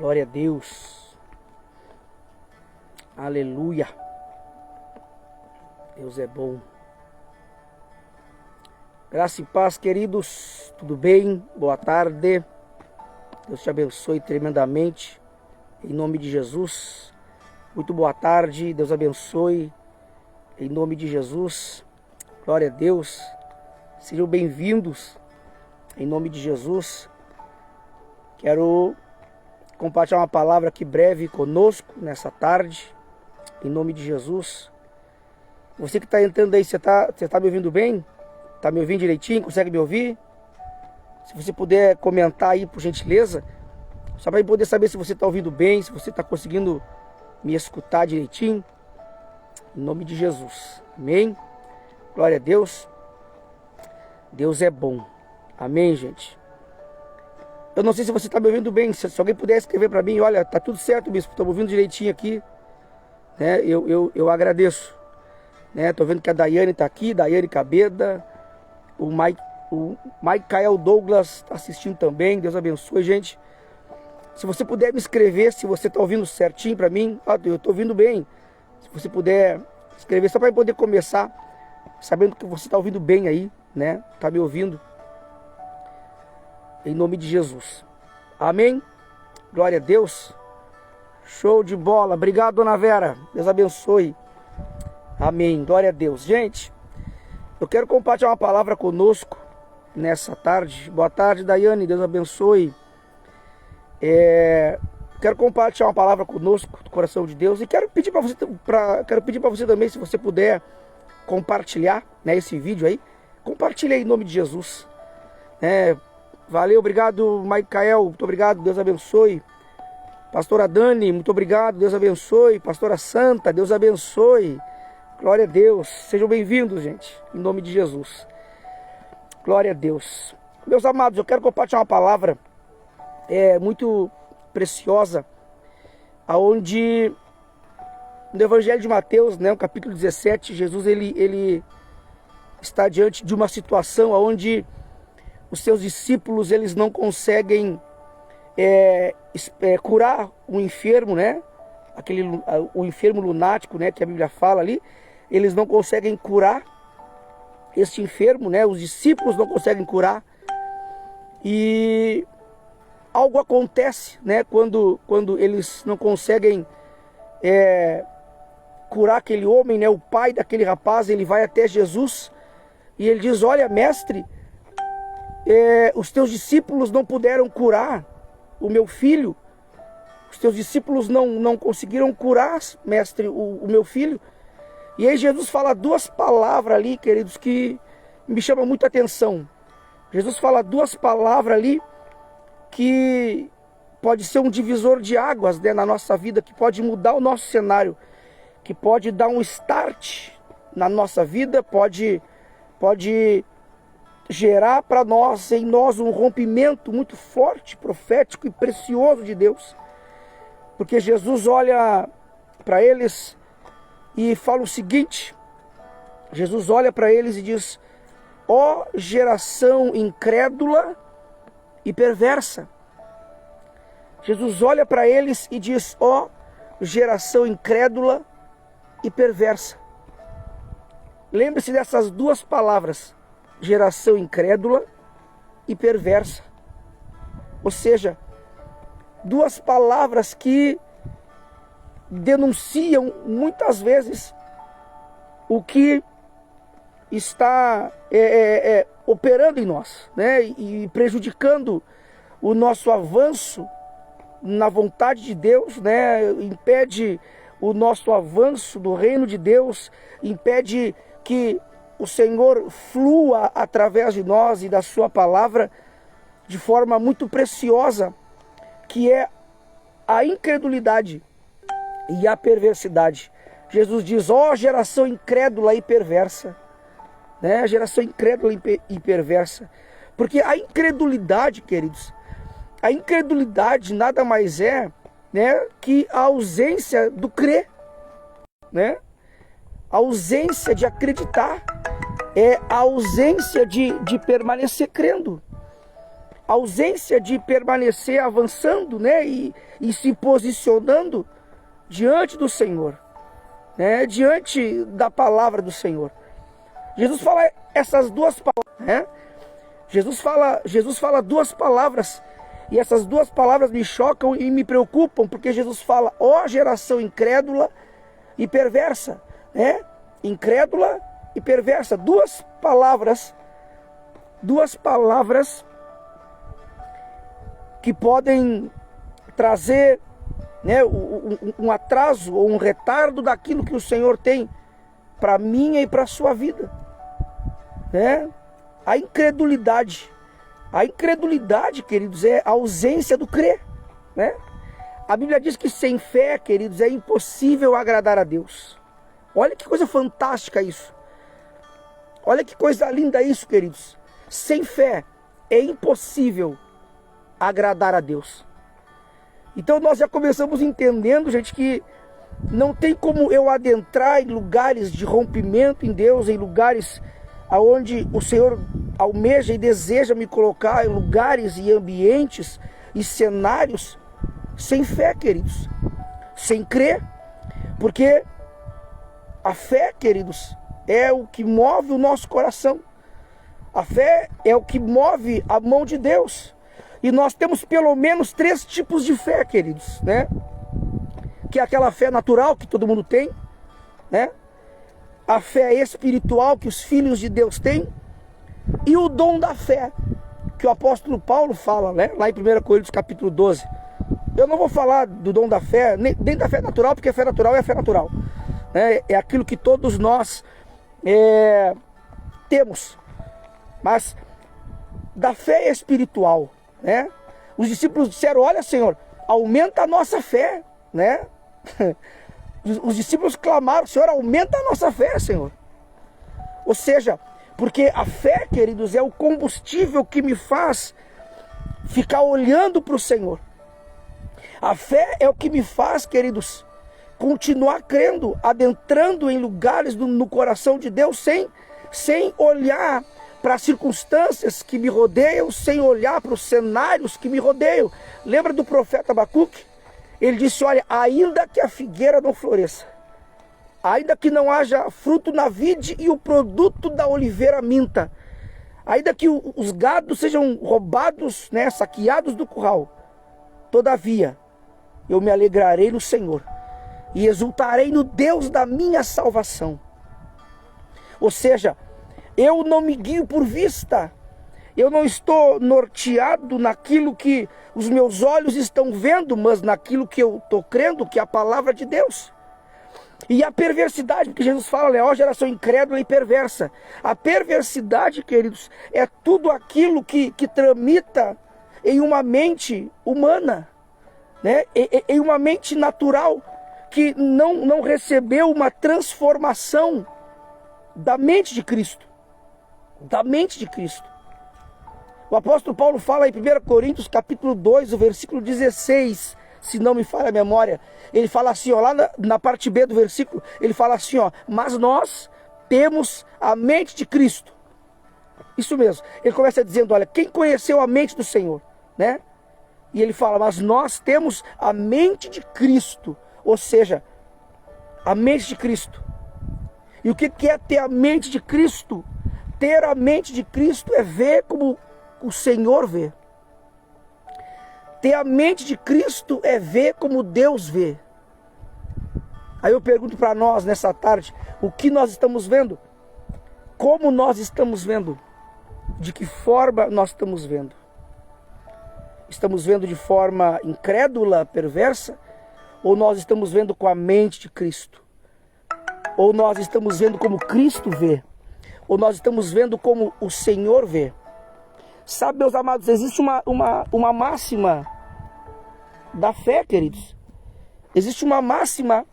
Glória a Deus. Aleluia. Deus é bom. Graça e paz, queridos. Tudo bem? Boa tarde. Deus te abençoe tremendamente. Em nome de Jesus. Muito boa tarde. Deus abençoe. Em nome de Jesus. Glória a Deus. Sejam bem-vindos. Em nome de Jesus. Quero compartilhar uma palavra aqui breve conosco nessa tarde. Em nome de Jesus. Você que está entrando aí, você tá me ouvindo bem? Está me ouvindo direitinho? Consegue me ouvir? Se você puder comentar aí, por gentileza. Só para eu poder saber se você está ouvindo bem, se você está conseguindo me escutar direitinho. Em nome de Jesus. Amém? Glória a Deus. Deus é bom. Amém, gente? Eu não sei se você está me ouvindo bem. Se alguém puder escrever para mim, olha, tá tudo certo, bispo, estou me ouvindo direitinho aqui. Né? Eu agradeço. Estou vendo que a Daiane está aqui, Daiane Cabeda, o Michael Douglas está assistindo também. Deus abençoe, gente. Se você puder me escrever, se você está ouvindo certinho para mim, eu estou ouvindo bem. Se você puder escrever, só para eu poder começar, sabendo que você está ouvindo bem aí, né? Está me ouvindo. Em nome de Jesus. Amém? Glória a Deus. Show de bola. Obrigado, dona Vera. Deus abençoe. Amém. Glória a Deus. Gente, eu quero compartilhar uma palavra conosco nessa tarde. Boa tarde, Daiane. Deus abençoe. Quero compartilhar uma palavra conosco do coração de Deus. E quero pedir para você também, se você puder compartilhar, né, esse vídeo aí. Compartilhe aí em nome de Jesus. Valeu, obrigado, Michael. Muito obrigado, Deus abençoe. Pastora Dani, muito obrigado, Deus abençoe. Pastora Santa, Deus abençoe. Glória a Deus. Sejam bem-vindos, gente, em nome de Jesus. Glória a Deus. Meus amados, eu quero compartilhar uma palavra muito preciosa, aonde no Evangelho de Mateus, né, no capítulo 17, Jesus ele está diante de uma situação onde os seus discípulos eles não conseguem curar o enfermo, né? O enfermo lunático, né, que a Bíblia fala ali. Eles não conseguem curar este enfermo, né? Os discípulos não conseguem curar. E algo acontece, né? Quando eles não conseguem curar aquele homem, né? O pai daquele rapaz, ele vai até Jesus e ele diz: olha, mestre, os teus discípulos não puderam curar o meu filho. Os teus discípulos não conseguiram curar, mestre, o meu filho. E aí Jesus fala duas palavras ali, queridos, que me chamam muita atenção. Jesus fala duas palavras ali que pode ser um divisor de águas, né, na nossa vida, que pode mudar o nosso cenário, que pode dar um start na nossa vida, pode gerar para nós, em nós, um rompimento muito forte, profético e precioso de Deus. Porque Jesus olha para eles e fala o seguinte: Jesus olha para eles e diz: ó geração incrédula e perversa. Jesus olha para eles e diz: ó geração incrédula e perversa. Lembre-se dessas duas palavras: geração incrédula e perversa. Ou seja, duas palavras que denunciam muitas vezes o que está operando em nós, né? E prejudicando o nosso avanço na vontade de Deus, né? Impede o nosso avanço do reino de Deus, impede que o Senhor flua através de nós e da sua palavra de forma muito preciosa, que é a incredulidade e a perversidade. Jesus diz: ó geração incrédula e perversa, né? Geração incrédula e perversa. Porque a incredulidade, queridos, a incredulidade nada mais é, né, que a ausência do crer, né? A ausência de acreditar, é a ausência de permanecer crendo. ausência de permanecer avançando, né? E se posicionando diante do Senhor, né? Diante da palavra do Senhor. Jesus fala essas duas palavras, né? Jesus fala duas palavras, e essas duas palavras me chocam e me preocupam, porque Jesus fala: ó geração incrédula e perversa, né? Incrédula e perversa, duas palavras que podem trazer, né, um atraso ou um retardo daquilo que o Senhor tem para minha e para a sua vida, né? A incredulidade, queridos, é a ausência do crer, né? A Bíblia diz que sem fé, queridos, é impossível agradar a Deus. Olha que coisa fantástica isso. Olha que coisa linda isso, queridos. Sem fé é impossível agradar a Deus. Então nós já começamos entendendo, gente, que não tem como eu adentrar em lugares de rompimento em Deus, em lugares aonde o Senhor almeja e deseja me colocar, em lugares e ambientes e cenários, sem fé, queridos, sem crer, porque a fé, queridos, é o que move o nosso coração. A fé é o que move a mão de Deus. E nós temos pelo menos 3 tipos de fé, queridos, né? Que é aquela fé natural que todo mundo tem, né? A fé espiritual que os filhos de Deus têm, e o dom da fé, que o apóstolo Paulo fala, né? Lá em 1 Coríntios capítulo 12. Eu não vou falar do dom da fé, nem da fé natural, porque a fé natural é a fé natural, né? É aquilo que todos nós temos. Mas da fé espiritual, né? Os discípulos disseram: olha, Senhor, aumenta a nossa fé, né? Os discípulos clamaram: Senhor, aumenta a nossa fé, Senhor. Ou seja, porque a fé, queridos, é o combustível que me faz ficar olhando para o Senhor. A fé é o que me faz, queridos, continuar crendo, adentrando em lugares no coração de Deus, sem olhar para as circunstâncias que me rodeiam, sem olhar para os cenários que me rodeiam. Lembra do profeta Abacuque? Ele disse: olha, ainda que a figueira não floresça, ainda que não haja fruto na vide e o produto da oliveira minta, ainda que os gados sejam roubados, né, saqueados do curral, todavia eu me alegrarei no Senhor e exultarei no Deus da minha salvação. Ou seja, eu não me guio por vista, eu não estou norteado naquilo que os meus olhos estão vendo, mas naquilo que eu estou crendo, que é a palavra de Deus. E a perversidade, porque Jesus fala, né, ó geração incrédula e perversa. A perversidade, queridos, é tudo aquilo que tramita em uma mente humana, né, em uma mente natural, que não recebeu uma transformação da mente de Cristo. Da mente de Cristo. O apóstolo Paulo fala em 1 Coríntios capítulo 2, o versículo 16, se não me falha a memória. Ele fala assim, ó, lá na parte B do versículo, ele fala assim, ó: mas nós temos a mente de Cristo. Isso mesmo. Ele começa dizendo, olha, quem conheceu a mente do Senhor, né? E ele fala, mas nós temos a mente de Cristo. Ou seja, a mente de Cristo. E o que é ter a mente de Cristo? Ter a mente de Cristo é ver como o Senhor vê. Ter a mente de Cristo é ver como Deus vê. Aí eu pergunto para nós nessa tarde, o que nós estamos vendo? Como nós estamos vendo? De que forma nós estamos vendo? Estamos vendo de forma incrédula, perversa? Ou nós estamos vendo com a mente de Cristo? Ou nós estamos vendo como Cristo vê? Ou nós estamos vendo como o Senhor vê? Sabe, meus amados, existe uma máxima da fé, queridos. Existe uma máxima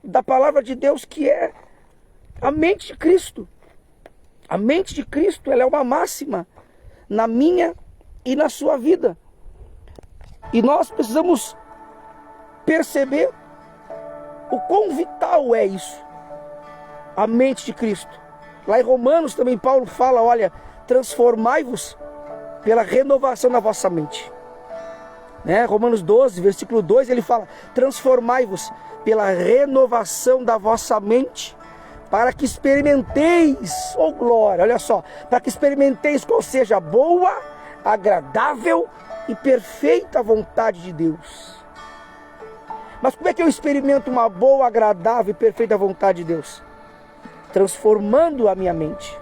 da palavra de Deus que é a mente de Cristo. A mente de Cristo, ela é uma máxima na minha e na sua vida. E nós precisamos perceber o quão vital é isso. A mente de Cristo. Lá em Romanos também Paulo fala, olha, transformai-vos pela renovação da vossa mente. Né? Romanos 12, versículo 2, ele fala: transformai-vos pela renovação da vossa mente, para que experimenteis, oh glória, olha só, para que experimenteis qual seja a boa, agradável e perfeita vontade de Deus. Mas como é que eu experimento uma boa, agradável e perfeita vontade de Deus? Transformando a minha mente,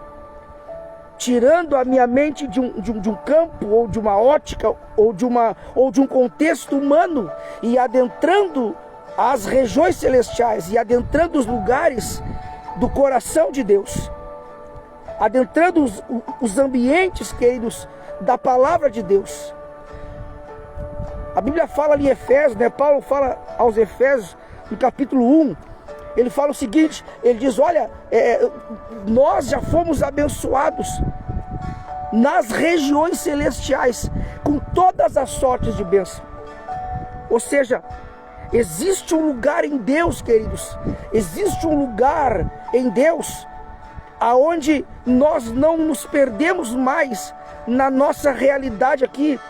tirando a minha mente de um campo, ou de uma ótica, ou de um contexto humano, e adentrando as regiões celestiais, e adentrando os lugares do coração de Deus, adentrando os ambientes, queridos, da palavra de Deus. A Bíblia fala ali em Efésios, né? Paulo fala aos Efésios, no capítulo 1, ele fala o seguinte, ele diz: olha, nós já fomos abençoados nas regiões celestiais, com todas as sortes de bênção. Ou seja, existe um lugar em Deus, queridos, existe um lugar em Deus, aonde nós não nos perdemos mais na nossa realidade aqui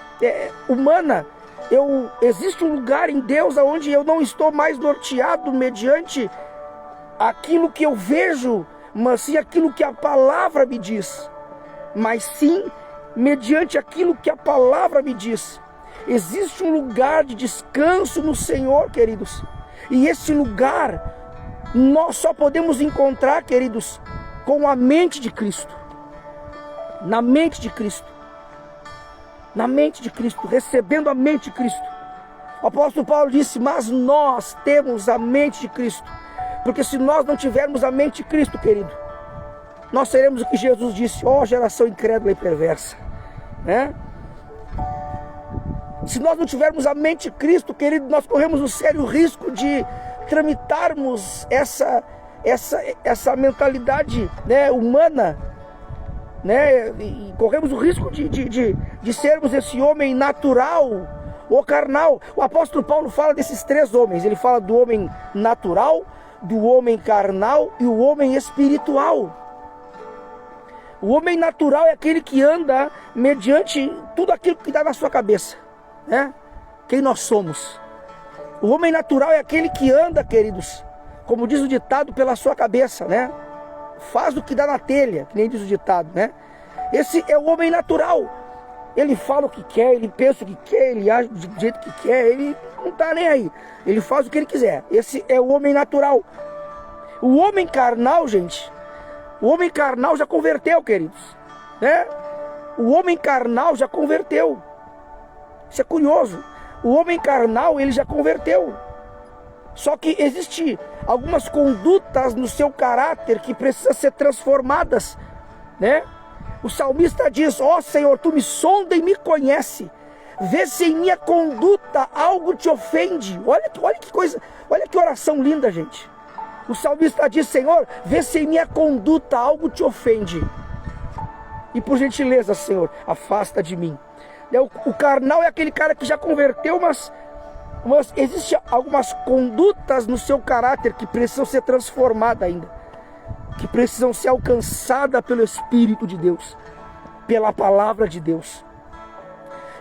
humana. Existe um lugar em Deus onde eu não estou mais norteado mediante aquilo que eu vejo, mas sim aquilo que a palavra me diz. Mas sim mediante aquilo que a palavra me diz. Existe um lugar de descanso no Senhor, queridos. E esse lugar nós só podemos encontrar, queridos, com a mente de Cristo. Na mente de Cristo. Na mente de Cristo, recebendo a mente de Cristo. O apóstolo Paulo disse: mas nós temos a mente de Cristo. Porque se nós não tivermos a mente de Cristo, querido, nós seremos o que Jesus disse: ó geração incrédula e perversa, né? Se nós não tivermos a mente de Cristo, querido, nós corremos um sério risco de tramitarmos essa mentalidade, né, humana, né? E corremos o risco de sermos esse homem natural ou carnal. O apóstolo Paulo fala desses três homens. Ele fala do homem natural, do homem carnal e o homem espiritual. O homem natural é aquele que anda mediante tudo aquilo que dá na sua cabeça, né? Quem nós somos. O homem natural é aquele que anda, queridos, como diz o ditado, pela sua cabeça, né? Faz o que dá na telha, que nem diz o ditado, né? Esse é o homem natural. Ele fala o que quer, ele pensa o que quer, ele age do jeito que quer, ele não está nem aí. Ele faz o que ele quiser. Esse é o homem natural. O homem carnal, gente, o homem carnal já converteu, queridos, né? O homem carnal já converteu. Isso é curioso. O homem carnal, ele já converteu. Só que existe algumas condutas no seu caráter que precisam ser transformadas, né? O salmista diz: ó Senhor, tu me sonda e me conhece. Vê se em minha conduta algo te ofende. Olha que coisa, olha que oração linda, gente. O salmista diz: Senhor, vê se em minha conduta algo te ofende. E por gentileza, Senhor, afasta de mim. O carnal é aquele cara que já converteu, mas existem algumas condutas no seu caráter que precisam ser transformadas ainda, que precisam ser alcançadas pelo Espírito de Deus, pela palavra de Deus.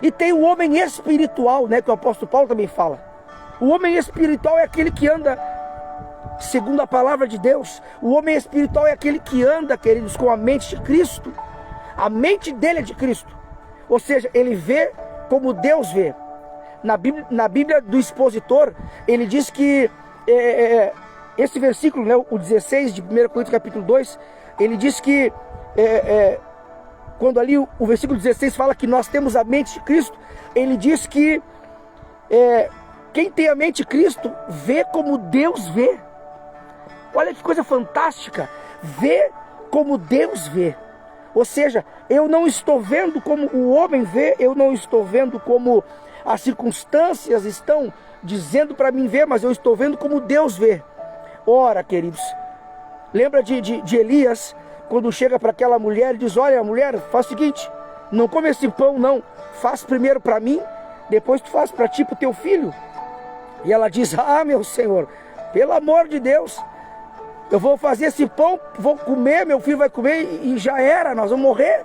E tem o homem espiritual, né, que o apóstolo Paulo também fala. O homem espiritual é aquele que anda segundo a palavra de Deus. O homem espiritual é aquele que anda, queridos, com a mente de Cristo. A mente dele é de Cristo. Ou seja, ele vê como Deus vê. Na Bíblia do expositor, ele diz que esse versículo, né, o 16 de 1 Coríntios capítulo 2, ele diz que quando ali o versículo 16 fala que nós temos a mente de Cristo, ele diz que quem tem a mente de Cristo vê como Deus vê. Olha que coisa fantástica, vê como Deus vê. Ou seja, eu não estou vendo como o homem vê, eu não estou vendo como as circunstâncias estão dizendo para mim ver, mas eu estou vendo como Deus vê. Ora, queridos, lembra de Elias, quando chega para aquela mulher e diz: olha, mulher, faz o seguinte, não come esse pão não, faz primeiro para mim, depois tu faz para ti e para o teu filho. E ela diz: ah, meu Senhor, pelo amor de Deus, eu vou fazer esse pão, vou comer, meu filho vai comer e já era, nós vamos morrer.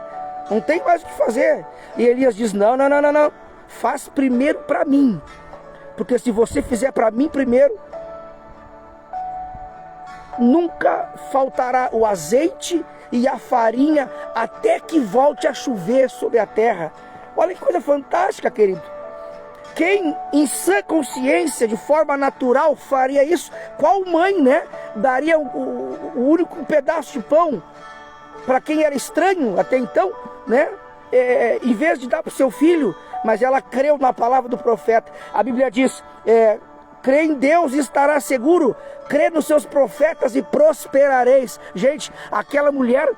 Não tem mais o que fazer. E Elias diz, não, faz primeiro para mim. Porque se você fizer para mim primeiro, nunca faltará o azeite e a farinha até que volte a chover sobre a terra. Olha que coisa fantástica, querido. Quem em sã consciência, de forma natural, faria isso? Qual mãe, né? Daria o único pedaço de pão para quem era estranho até então, né? Em vez de dar para o seu filho, mas ela creu na palavra do profeta. A Bíblia diz, crê em Deus e estará seguro, crê nos seus profetas e prosperareis. Gente, aquela mulher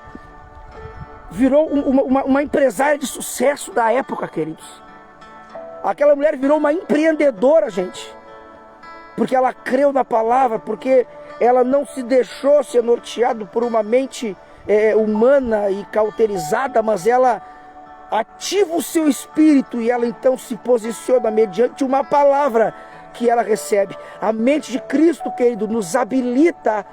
virou uma empresária de sucesso da época, queridos. Aquela mulher virou uma empreendedora, gente, porque ela creu na palavra, porque ela não se deixou ser norteada por uma mente humana e cauterizada, mas ela ativa o seu espírito e ela então se posiciona mediante uma palavra que ela recebe. A mente de Cristo, querido, nos habilita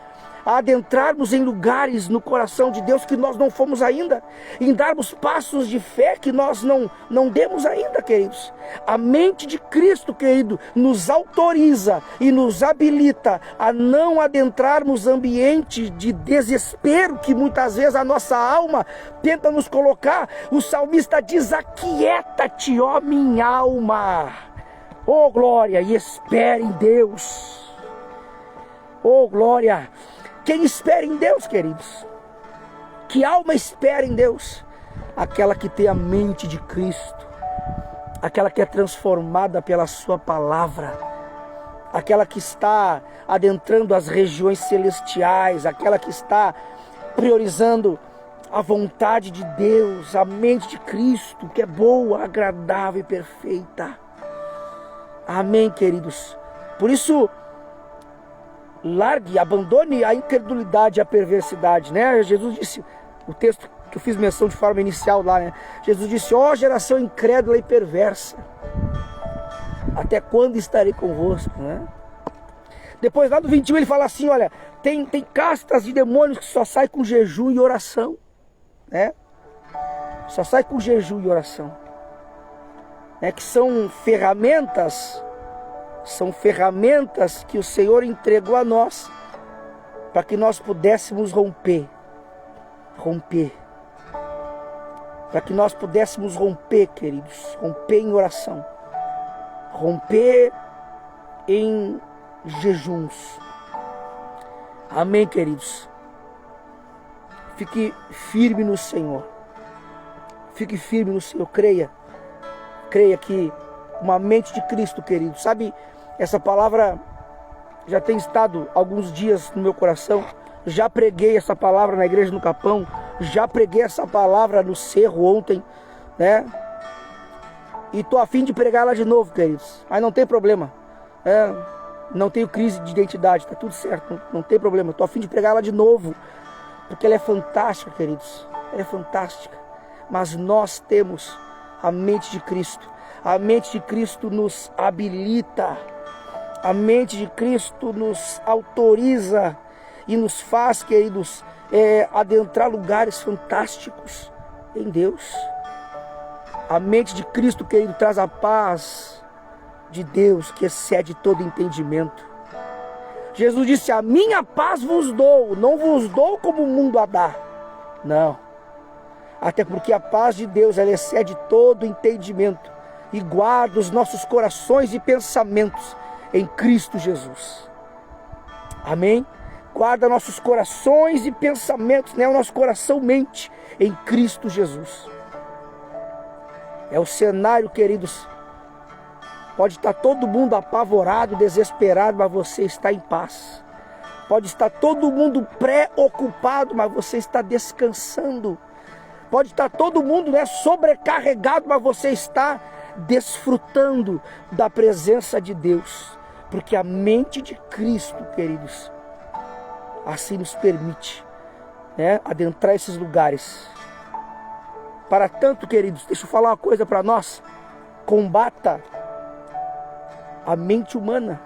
a adentrarmos em lugares no coração de Deus que nós não fomos ainda, em darmos passos de fé que nós não demos ainda, queridos. A mente de Cristo, querido, nos autoriza e nos habilita a não adentrarmos ambientes de desespero que muitas vezes a nossa alma tenta nos colocar. O salmista diz, aquieta-te, ó minha alma, oh glória, e espere em Deus. Oh glória. Quem espera em Deus, queridos? Que alma espera em Deus? Aquela que tem a mente de Cristo, aquela que é transformada pela sua palavra, aquela que está adentrando as regiões celestiais, aquela que está priorizando a vontade de Deus, a mente de Cristo, que é boa, agradável e perfeita. Amém, queridos? Por isso, largue, abandone a incredulidade e a perversidade, né? Jesus disse, o texto que eu fiz menção de forma inicial lá, né? Jesus disse, ó geração incrédula e perversa, até quando estarei convosco, né? Depois lá do 21 ele fala assim, olha, tem castas de demônios que só saem com jejum e oração, né? Só sai com jejum e oração, né? Que são ferramentas que o Senhor entregou a nós, para que nós pudéssemos romper, para que nós pudéssemos romper, queridos, romper em oração, romper em jejuns. Amém, queridos? Fique firme no Senhor, creia que uma mente de Cristo, querido, sabe, essa palavra já tem estado alguns dias no meu coração. Já preguei essa palavra na igreja no Capão, já preguei essa palavra no Cerro ontem, né? E tô a fim de pregar ela de novo, queridos. Mas não tem problema, não tenho crise de identidade, tá tudo certo, não tem problema. Tô a fim de pregar ela de novo, porque ela é fantástica, queridos. Ela é fantástica. Mas nós temos a mente de Cristo. A mente de Cristo nos habilita. A mente de Cristo nos autoriza e nos faz, queridos, adentrar lugares fantásticos em Deus. A mente de Cristo, querido, traz a paz de Deus que excede todo entendimento. Jesus disse, a minha paz vos dou, não vos dou como o mundo a dá. Não. Até porque a paz de Deus, ela excede todo entendimento e guarda os nossos corações e pensamentos em Cristo Jesus. Amém? Guarda nossos corações e pensamentos, né? O nosso coração mente em Cristo Jesus. É o cenário, queridos. Pode estar todo mundo apavorado, desesperado, mas você está em paz. Pode estar todo mundo preocupado, mas você está descansando. Pode estar todo mundo, né, sobrecarregado, mas você está desfrutando da presença de Deus. Porque a mente de Cristo, queridos, assim nos permite, né, adentrar esses lugares. Para tanto, queridos, deixa eu falar uma coisa para nós. Combata a mente humana.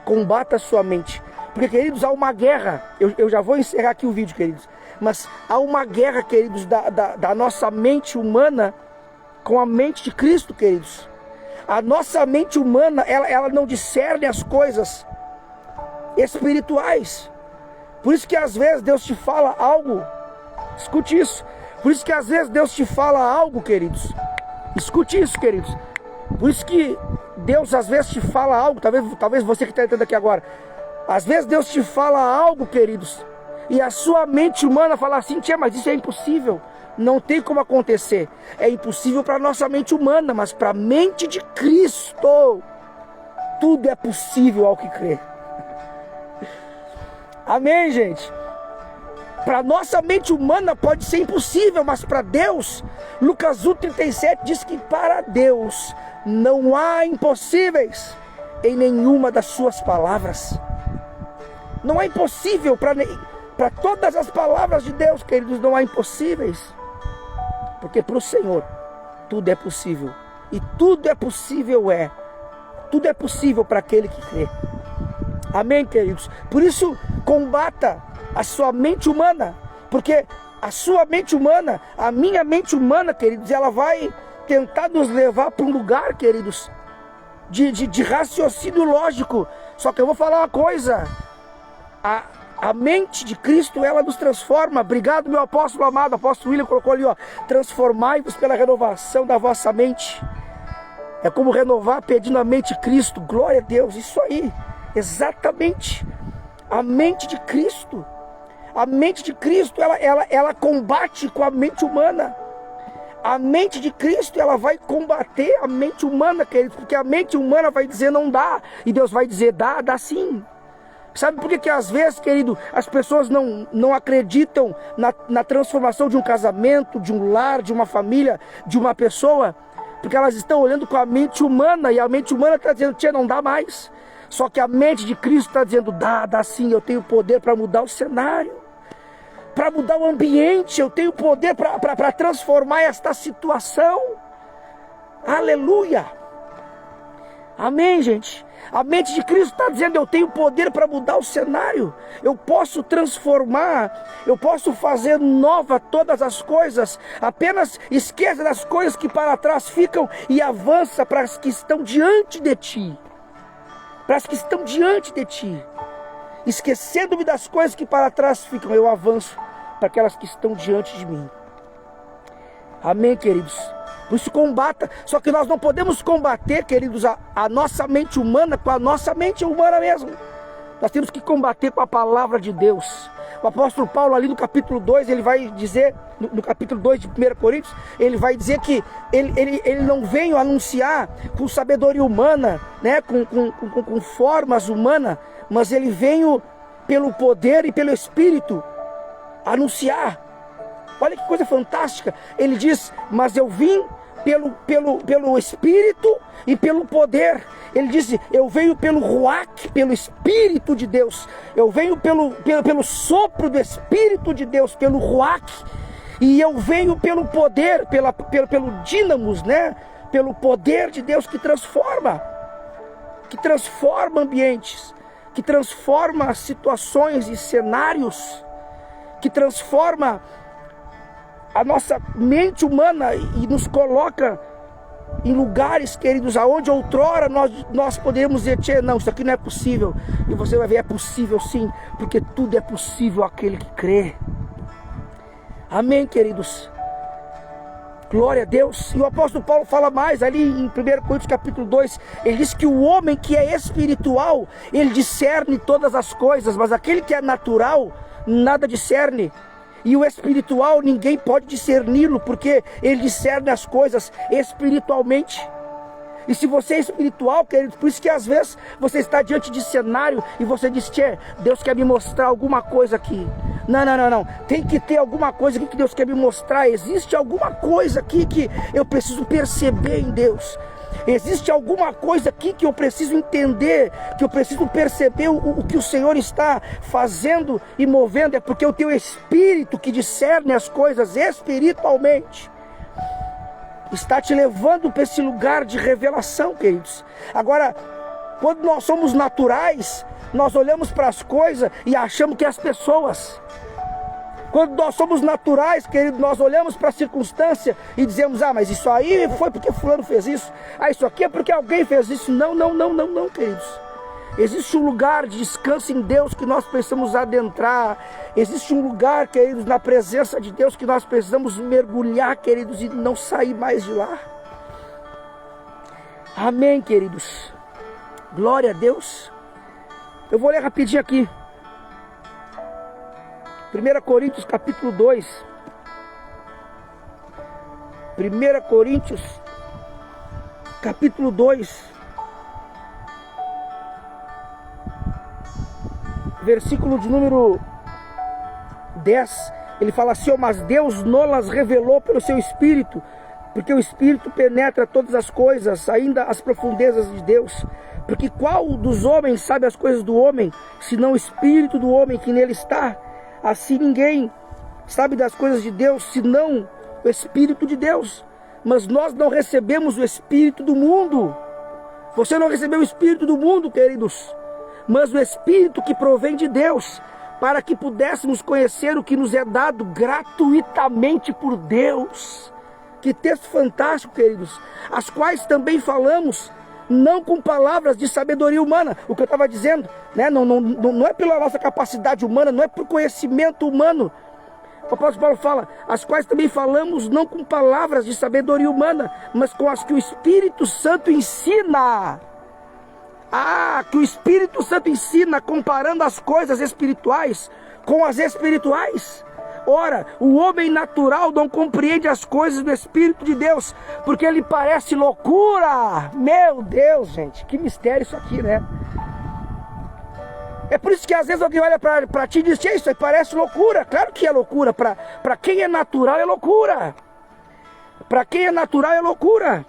Combata a sua mente. Porque, queridos, há uma guerra. Eu já vou encerrar aqui o vídeo, queridos. Mas há uma guerra, queridos, da nossa mente humana com a mente de Cristo, queridos. A nossa mente humana, ela não discerne as coisas espirituais. Por isso que às vezes Deus te fala algo, escute isso. Por isso que às vezes Deus te fala algo, queridos. Escute isso, queridos. Por isso que Deus às vezes te fala algo, talvez você que está entrando aqui agora. Às vezes Deus te fala algo, queridos, e a sua mente humana fala assim: tia, mas isso é impossível. Não tem como acontecer. É impossível para a nossa mente humana, mas para a mente de Cristo, tudo é possível ao que crê. Amém, gente? Para a nossa mente humana pode ser impossível, mas para Deus, Lucas 1,37 diz que para Deus não há impossíveis em nenhuma das suas palavras. Não é impossível para todas as palavras de Deus, queridos, não há impossíveis. Porque para o Senhor tudo é possível. E tudo é possível tudo é possível para aquele que crê. Amém, queridos? Por isso, combata a sua mente humana. Porque a sua mente humana, a minha mente humana, queridos, ela vai tentar nos levar para um lugar, queridos, de raciocínio lógico. Só que eu vou falar uma coisa. A mente de Cristo, ela nos transforma. Obrigado, meu apóstolo amado. O apóstolo William colocou ali, ó: transformai-vos pela renovação da vossa mente. É como renovar pedindo a mente de Cristo. Glória a Deus, isso aí, exatamente. A mente de Cristo. A mente de Cristo, ela combate com a mente humana. A mente de Cristo, ela vai combater a mente humana, queridos, porque a mente humana vai dizer não dá, e Deus vai dizer dá sim. Sabe por que às vezes, querido, as pessoas não acreditam na transformação de um casamento, de um lar, de uma família, de uma pessoa? Porque elas estão olhando com a mente humana, e a mente humana está dizendo: tia, não dá mais. Só que a mente de Cristo está dizendo: dá sim, eu tenho poder para mudar o cenário, para mudar o ambiente, eu tenho poder para transformar esta situação. Aleluia! Amém, gente? A mente de Cristo está dizendo: eu tenho poder para mudar o cenário, eu posso transformar, eu posso fazer nova todas as coisas. Apenas esqueça das coisas que para trás ficam e avança para as que estão diante de ti. Para as que estão diante de ti. Esquecendo-me das coisas que para trás ficam, eu avanço para aquelas que estão diante de mim. Amém, queridos? Por isso combata. Só que nós não podemos combater, queridos, a nossa mente humana com a nossa mente humana mesmo. Nós temos que combater com a palavra de Deus. O apóstolo Paulo ali no capítulo 2, ele vai dizer, no capítulo 2 de 1 Coríntios, ele vai dizer que ele não veio anunciar com sabedoria humana, né, com formas humanas, mas ele veio pelo poder e pelo Espírito anunciar. Olha que coisa fantástica. Ele diz: mas eu vim pelo Espírito e pelo poder. Ele disse: eu venho pelo Ruach, pelo Espírito de Deus. Eu venho pelo sopro do Espírito de Deus, pelo Ruach. E eu venho pelo poder, pelo dínamos, né? Pelo poder de Deus que transforma ambientes, que transforma situações e cenários, que transforma a nossa mente humana e nos coloca em lugares, queridos, aonde outrora nós podemos dizer: não, isso aqui não é possível. E você vai ver: é possível sim, porque tudo é possível àquele que crê. Amém, queridos? Glória a Deus. E o apóstolo Paulo fala mais ali em 1 Coríntios capítulo 2. Ele diz que o homem que é espiritual, ele discerne todas as coisas, mas aquele que é natural, nada discerne. E o espiritual, ninguém pode discerni-lo, porque ele discerne as coisas espiritualmente. E se você é espiritual, querido, por isso que às vezes você está diante de cenário e você diz: tchê, Deus quer me mostrar alguma coisa aqui. Não. Tem que ter alguma coisa aqui que Deus quer me mostrar. Existe alguma coisa aqui que eu preciso perceber em Deus. Existe alguma coisa aqui que eu preciso entender, que eu preciso perceber o que o Senhor está fazendo e movendo. É porque o teu espírito que discerne as coisas espiritualmente está te levando para esse lugar de revelação, queridos. Agora, quando nós somos naturais, nós olhamos para as coisas e achamos que as pessoas. Quando nós somos naturais, querido, nós olhamos para a circunstância e dizemos, mas isso aí foi porque fulano fez isso. Isso aqui é porque alguém fez isso. Não, queridos. Existe um lugar de descanso em Deus que nós precisamos adentrar. Existe um lugar, queridos, na presença de Deus que nós precisamos mergulhar, queridos, e não sair mais de lá. Amém, queridos. Glória a Deus. Eu vou ler rapidinho aqui. 1 Coríntios capítulo 2. 1 Coríntios capítulo 2. Versículo de número 10, ele fala assim, mas Deus nos revelou pelo seu Espírito, porque o Espírito penetra todas as coisas, ainda as profundezas de Deus. Porque qual dos homens sabe as coisas do homem, senão o Espírito do homem que nele está? Assim ninguém sabe das coisas de Deus, senão o Espírito de Deus. Mas nós não recebemos o Espírito do mundo. Você não recebeu o Espírito do mundo, queridos, mas o Espírito que provém de Deus, para que pudéssemos conhecer o que nos é dado gratuitamente por Deus. Que texto fantástico, queridos. As quais também falamos, não com palavras de sabedoria humana. O que eu estava dizendo, né? Não é pela nossa capacidade humana, não é por conhecimento humano. O apóstolo Paulo fala, as quais também falamos não com palavras de sabedoria humana, mas com as que o Espírito Santo ensina. Que o Espírito Santo ensina, comparando as coisas espirituais com as espirituais. Ora, o homem natural não compreende as coisas do Espírito de Deus, porque ele parece loucura. Meu Deus, gente, que mistério isso aqui, né? É por isso que às vezes alguém olha para ti e diz, isso aí parece loucura. Claro que é loucura, para quem é natural é loucura. Para quem é natural é loucura.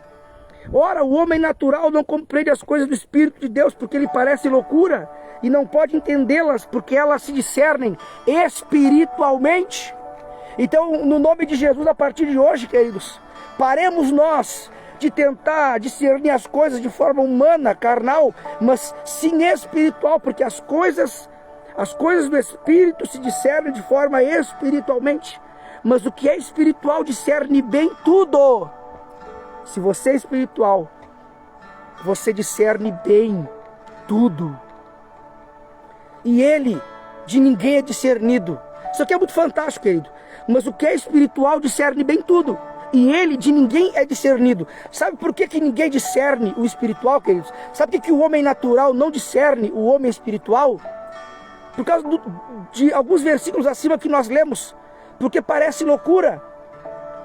Ora, o homem natural não compreende as coisas do Espírito de Deus, porque ele parece loucura, e não pode entendê-las, porque elas se discernem espiritualmente. Então, no nome de Jesus, a partir de hoje, queridos, paremos nós de tentar discernir as coisas de forma humana, carnal, mas sim espiritual, porque as coisas do Espírito se discernem de forma espiritualmente, mas o que é espiritual discerne bem tudo. Se você é espiritual, você discerne bem tudo. E ele de ninguém é discernido. Isso aqui é muito fantástico, querido. Mas o que é espiritual discerne bem tudo. E ele de ninguém é discernido. Sabe por que ninguém discerne o espiritual, queridos? Sabe por que o homem natural não discerne o homem espiritual? Por causa de alguns versículos acima que nós lemos. Porque parece loucura.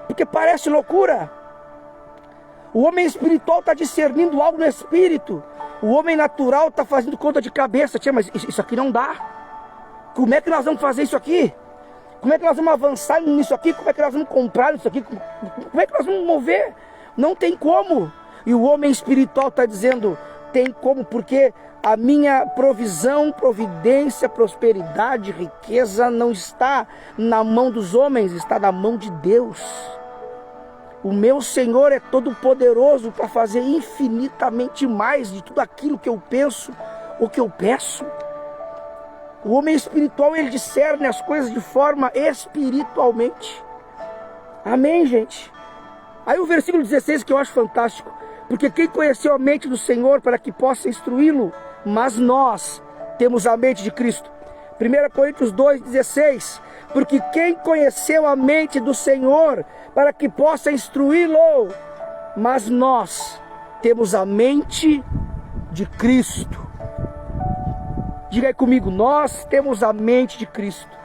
Porque parece loucura. O homem espiritual está discernindo algo no espírito. O homem natural está fazendo conta de cabeça. Tia, mas isso aqui não dá. Como é que nós vamos fazer isso aqui? Como é que nós vamos avançar nisso aqui? Como é que nós vamos comprar isso aqui? Como é que nós vamos mover? Não tem como. E o homem espiritual está dizendo, tem como, porque a minha provisão, providência, prosperidade, riqueza não está na mão dos homens, está na mão de Deus. O meu Senhor é todo poderoso para fazer infinitamente mais de tudo aquilo que eu penso ou que eu peço. O homem espiritual, ele discerne as coisas de forma espiritualmente. Amém, gente? Aí o versículo 16 que eu acho fantástico. Porque quem conheceu a mente do Senhor para que possa instruí-lo? Mas nós temos a mente de Cristo. 1 Coríntios 2,16. Porque quem conheceu a mente do Senhor para que possa instruí-lo? Mas nós temos a mente de Cristo. Diga aí comigo, nós temos a mente de Cristo.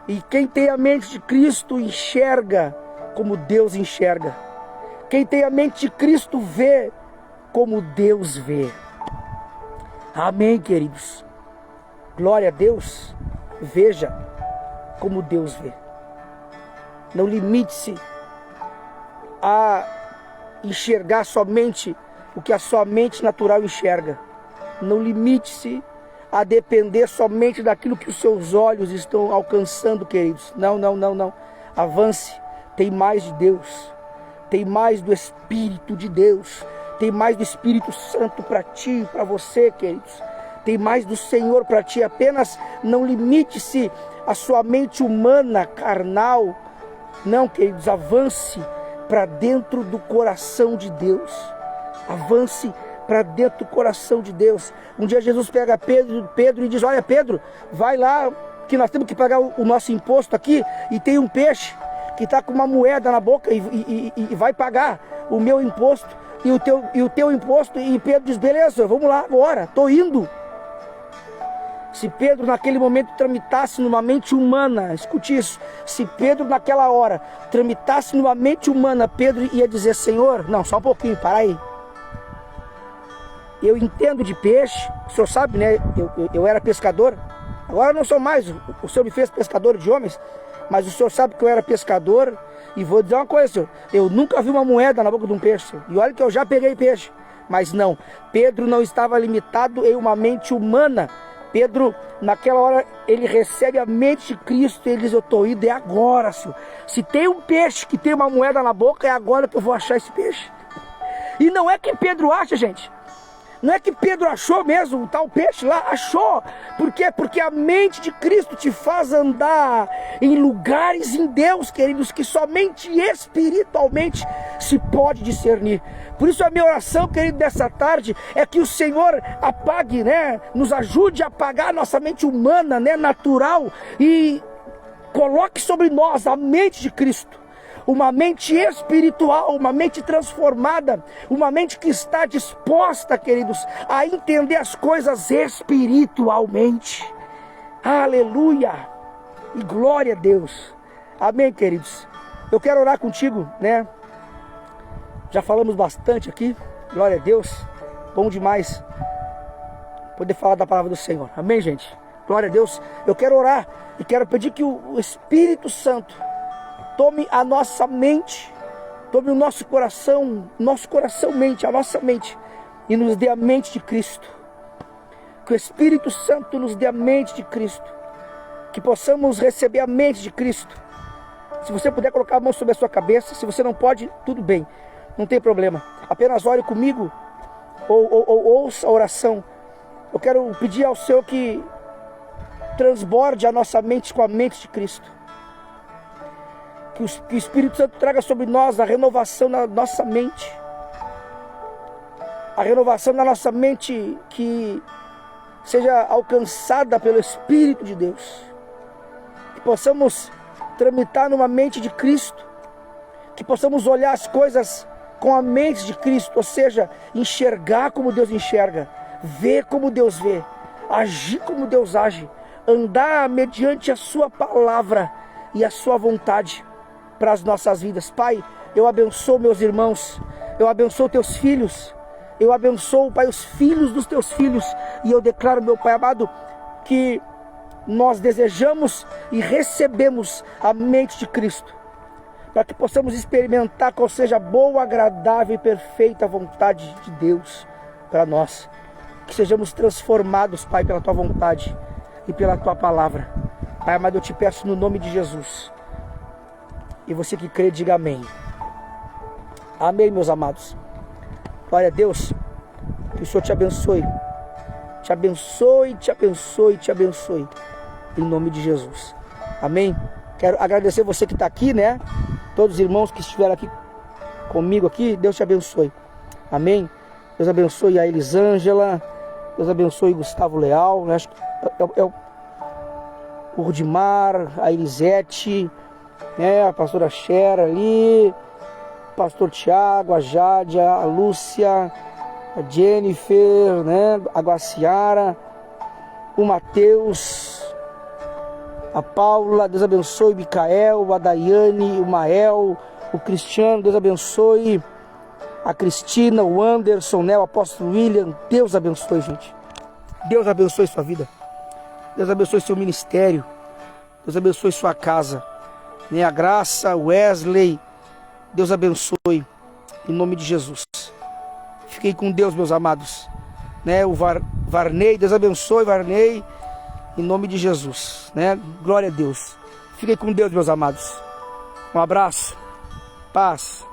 E quem tem a mente de Cristo enxerga como Deus enxerga. Quem tem a mente de Cristo vê como Deus vê. Amém, queridos? Glória a Deus. Veja como Deus vê. Não limite-se a enxergar somente o que a sua mente natural enxerga. Não limite-se a depender somente daquilo que os seus olhos estão alcançando, queridos. Não. Avance. Tem mais de Deus. Tem mais do Espírito de Deus. Tem mais do Espírito Santo para ti e para você, queridos. tem mais do Senhor para ti. Apenas não limite-se à sua mente humana, carnal. Não, queridos, avance para dentro do coração de Deus. Avance para dentro do coração de Deus. Um dia Jesus pega Pedro e diz: olha, Pedro, vai lá que nós temos que pagar o nosso imposto aqui, e tem um peixe que está com uma moeda na boca e vai pagar o meu imposto e o teu imposto. E Pedro diz: beleza, vamos lá agora, estou indo. Se Pedro naquele momento tramitasse numa mente humana, escute isso, se Pedro naquela hora tramitasse numa mente humana, Pedro ia dizer: Senhor, não, só um pouquinho, para aí. Eu entendo de peixe, o senhor sabe, né? Eu era pescador, agora não sou mais, o senhor me fez pescador de homens, mas o senhor sabe que eu era pescador. E vou dizer uma coisa, senhor, eu nunca vi uma moeda na boca de um peixe, senhor. E olha que eu já peguei peixe. Mas não, Pedro não estava limitado em uma mente humana. Pedro, naquela hora, ele recebe a mente de Cristo e ele diz: eu estou indo, é agora, senhor. Se tem um peixe que tem uma moeda na boca, é agora que eu vou achar esse peixe. E não é que Pedro acha, gente. Não é que Pedro achou mesmo o tal peixe lá, achou. Por quê? Porque a mente de Cristo te faz andar em lugares em Deus, queridos, que somente espiritualmente se pode discernir. Por isso a minha oração, querido, dessa tarde é que o Senhor apague, né? Nos ajude a apagar a nossa mente humana, né? Natural, e coloque sobre nós a mente de Cristo. Uma mente espiritual, uma mente transformada, uma mente que está disposta, queridos, a entender as coisas espiritualmente. Aleluia! E glória a Deus. Amém, queridos? Eu quero orar contigo, né? Já falamos bastante aqui, glória a Deus. Bom demais poder falar da palavra do Senhor. Amém, gente? Glória a Deus. Eu quero orar e quero pedir que o Espírito Santo tome a nossa mente, tome o nosso coração mente, a nossa mente, e nos dê a mente de Cristo. Que o Espírito Santo nos dê a mente de Cristo, que possamos receber a mente de Cristo. Se você puder colocar a mão sobre a sua cabeça, se você não pode, tudo bem, não tem problema. Apenas ore comigo, ou ouça a oração. Eu quero pedir ao Senhor que transborde a nossa mente com a mente de Cristo. Que o Espírito Santo traga sobre nós a renovação na nossa mente. A renovação na nossa mente que seja alcançada pelo Espírito de Deus. Que possamos tramitar numa mente de Cristo. Que possamos olhar as coisas com a mente de Cristo. Ou seja, enxergar como Deus enxerga. Ver como Deus vê. Agir como Deus age. Andar mediante a sua palavra e a sua vontade para as nossas vidas. Pai, eu abençoo meus irmãos, eu abençoo teus filhos, eu abençoo, Pai, os filhos dos teus filhos, e eu declaro, meu Pai amado, que nós desejamos e recebemos a mente de Cristo, para que possamos experimentar qual seja a boa, agradável e perfeita vontade de Deus para nós, que sejamos transformados, Pai, pela tua vontade e pela tua palavra. Pai amado, eu te peço no nome de Jesus. E você que crê, diga amém. Amém, meus amados. Glória a Deus. Que o Senhor te abençoe. Te abençoe, te abençoe, te abençoe. Em nome de Jesus. Amém. Quero agradecer você que está aqui, né? Todos os irmãos que estiveram aqui comigo aqui. Deus te abençoe. Amém. Deus abençoe a Elisângela. Deus abençoe Gustavo Leal. Eu acho que é o Rudimar, a Elisete, né, a pastora Xera ali, o pastor Tiago, a Jádia, a Lúcia, a Jennifer, né, a Guaciara, o Mateus, a Paula, Deus abençoe, o Micael, a Daiane, o Mael, o Cristiano, Deus abençoe, a Cristina, o Anderson, né, o apóstolo William. Deus abençoe, gente. Deus abençoe sua vida. Deus abençoe seu ministério. Deus abençoe sua casa. Né, a Graça, Wesley, Deus abençoe, em nome de Jesus. Fiquei com Deus, meus amados. Né, o Varney, Deus abençoe, Varney, em nome de Jesus. Né, glória a Deus. Fiquei com Deus, meus amados. Um abraço, paz.